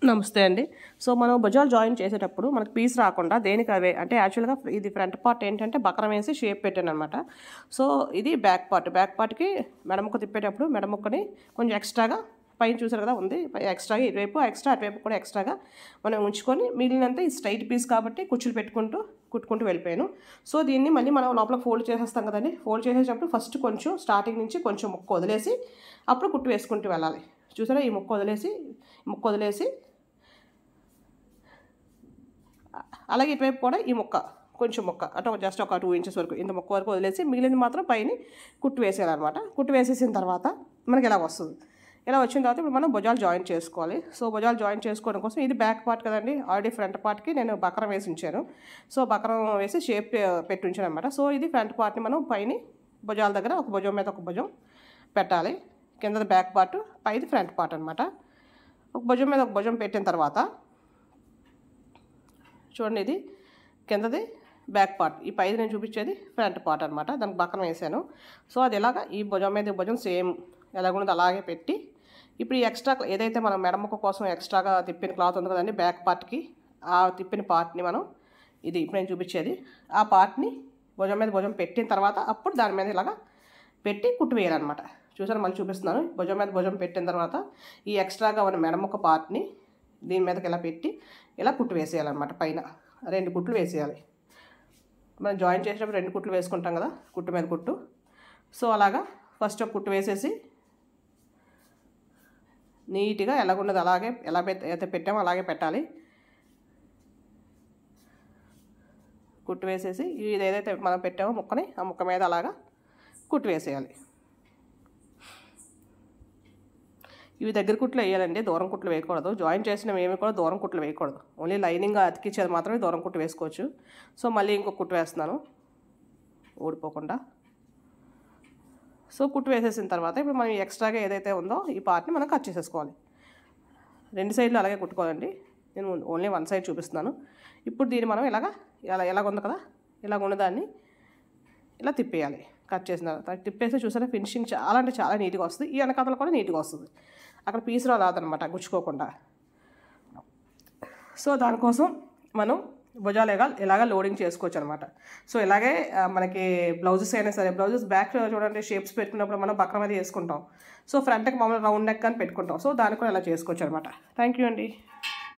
నమస్తే అండి. సో, మనం భుజాలు జాయిన్ చేసేటప్పుడు మనకు పీస్ రాకుండా దేనికి అవే అంటే యాక్చువల్‌గా ఇది ఫ్రంట్ పార్ట్ ఏంటంటే బకరం వేసి షేప్ పెట్టాననమాట. సో, ఇది బ్యాక్ పార్ట్. బ్యాక్ పార్ట్‌కి మెడ ముక్క తిప్పేటప్పుడు మెడ ముక్కని కొంచెం ఎక్స్ట్రాగా పైన చూసారు కదా ఉంది. ఎక్స్ట్రాగా ఇటువైపు ఎక్స్ట్రా అటువైపు కూడా ఎక్స్ట్రాగా మనం ఉంచుకొని మిగిలినంతా ఈ స్ట్రైట్ పీస్ కాబట్టి కుచ్చులు పెట్టుకుంటూ కుట్టుకుంటూ వెళ్ళిపోయాను. సో, దీన్ని మళ్ళీ మనం లోపల ఫోల్డ్ చేసేస్తాం కదండీ! ఫోల్డ్ చేసేటప్పుడు ఫస్ట్ కొంచెం స్టార్టింగ్ నుంచి కొంచెం ముక్క వదిలేసి అప్పుడు కుట్టు వేసుకుంటూ వెళ్ళాలి. చూసారా ఈ ముక్క వదిలేసి అలాగే ఇటువైపు కూడా ఈ ముక్క కొంచెం ముక్క అంటే జస్ట్ ఒక 2 ఇంచెస్ వరకు ఇంత ముక్క వరకు వదిలేసి మిగిలింది మాత్రం పైన కుట్టు వేసేయాలన్నమాట. కుట్టు వేసేసిన తర్వాత మనకి ఇలా వస్తుంది. ఇలా వచ్చిన తర్వాత ఇప్పుడు మనం భుజాలు జాయిన్ చేసుకోవాలి. సో, భుజాలు జాయిన్ చేసుకోవడం కోసం ఇది బ్యాక్ పార్ట్ కదండి. ఆల్రెడీ ఫ్రంట్ పార్ట్కి నేను బకరం వేసి ఉంచాను. సో, బకరం వేసి షేప్ పెట్టి ఉంచాను అనమాట. సో, ఇది ఫ్రంట్ పార్ట్ని మనం పైన భుజాల దగ్గర ఒక భుజం మీద ఒక భుజం పెట్టాలి. కిందది బ్యాక్ పార్ట్, పైది ఫ్రంట్ పార్ట్ అనమాట. ఒక భుజం మీద ఒక భుజం పెట్టిన తర్వాత చూడండి ఇది కిందది బ్యాక్ పార్ట్, ఈ పైది నేను చూపించేది ఫ్రంట్ పార్ట్ అనమాట. దానికి బకరం వేసాను. సో, అది ఎలాగా ఈ భుజం మీద భుజం సేమ్ ఎలాగున్నది అలాగే పెట్టి ఇప్పుడు ఈ ఎక్స్ట్రా ఏదైతే మనం మెడముక్క కోసం ఎక్స్ట్రాగా తిప్పిన క్లాత్ ఉంది కదండి బ్యాక్ పార్ట్కి, ఆ తిప్పిన పార్ట్ని మనం ఇది ఇప్పుడు నేను చూపించేది ఆ పార్ట్ని భుజం మీద భుజం పెట్టిన తర్వాత అప్పుడు దాని మీద ఇలాగా పెట్టి కుట్టు వేయాలన్నమాట. చూసారు మళ్ళీ చూపిస్తున్నాను. భుజం మీద భుజం పెట్టిన తర్వాత ఈ ఎక్స్ట్రాగా ఉన్న మెడముక్క పార్ట్ని దీని మీదకి ఇలా పెట్టి ఇలా కుట్టు వేసేయాలన్నమాట. పైన 2 కుట్లు వేసేయాలి. మనం జాయిన్ చేసేటప్పుడు 2 కుట్లు వేసుకుంటాం కదా కుట్టు మీద కుట్టు. సో, అలాగా ఫస్ట్ ఒక కుట్టు వేసేసి నీట్గా ఎలాగున్నది అలాగే ఎలా అయితే పెట్టామో అలాగే పెట్టాలి. కుట్టు వేసేసి ఇది ఏదైతే మనం పెట్టామో ముక్కని ఆ ముక్క మీద అలాగా కుట్టు వేసేయాలి. ఇవి దగ్గర కుట్లు వేయాలండి, దూరం కుట్లు వేయకూడదు. జాయిన్ చేసినవి ఏమి కూడా దూరం కుట్లు వేయకూడదు. ఓన్లీ లైనింగ్ అతికిచ్చేది మాత్రమే దూరం కుట్టు వేసుకోవచ్చు. సో, మళ్ళీ ఇంకొక కుట్టు వేస్తున్నాను ఊడిపోకుండా. సో, కుట్టు వేసేసిన తర్వాత ఇప్పుడు మనం ఎక్స్ట్రాగా ఏదైతే ఉందో ఈ పార్ట్ని మనం కట్ చేసేసుకోవాలి. 2 సైడ్లు అలాగే కుట్టుకోవాలండి. నేను ఓన్లీ 1 సైడ్ చూపిస్తున్నాను. ఇప్పుడు దీన్ని మనం ఎలాగ ఉంది కదా ఇలాగ ఉన్నదాన్ని ఇలా తిప్పేయాలి. కట్ చేసిన తర్వాత తిప్పేసి చూసారా ఫినిషింగ్ చాలా అంటే చాలా నీట్గా వస్తుంది. ఈ వెనకాతలు కూడా నీట్గా వస్తుంది. అక్కడ పీస్ రాదనమాట గుచ్చుకోకుండా. సో, దానికోసం మనం భుజాలు ఇలాగా లోడింగ్ చేసుకోవచ్చు అనమాట. సో, ఇలాగే మనకి బ్లౌజెస్ అయినా సరే బ్లౌజెస్ బ్యాక్ చూడండి షేప్స్ పెట్టుకున్నప్పుడు మనం బక్రం అది వేసుకుంటాం. సో, ఫ్రంట్కి మామూలు రౌండ్ నెక్ అని పెట్టుకుంటాం. సో, దాన్ని కూడా ఇలా చేసుకోవచ్చు అనమాట. థ్యాంక్ యూ అండి.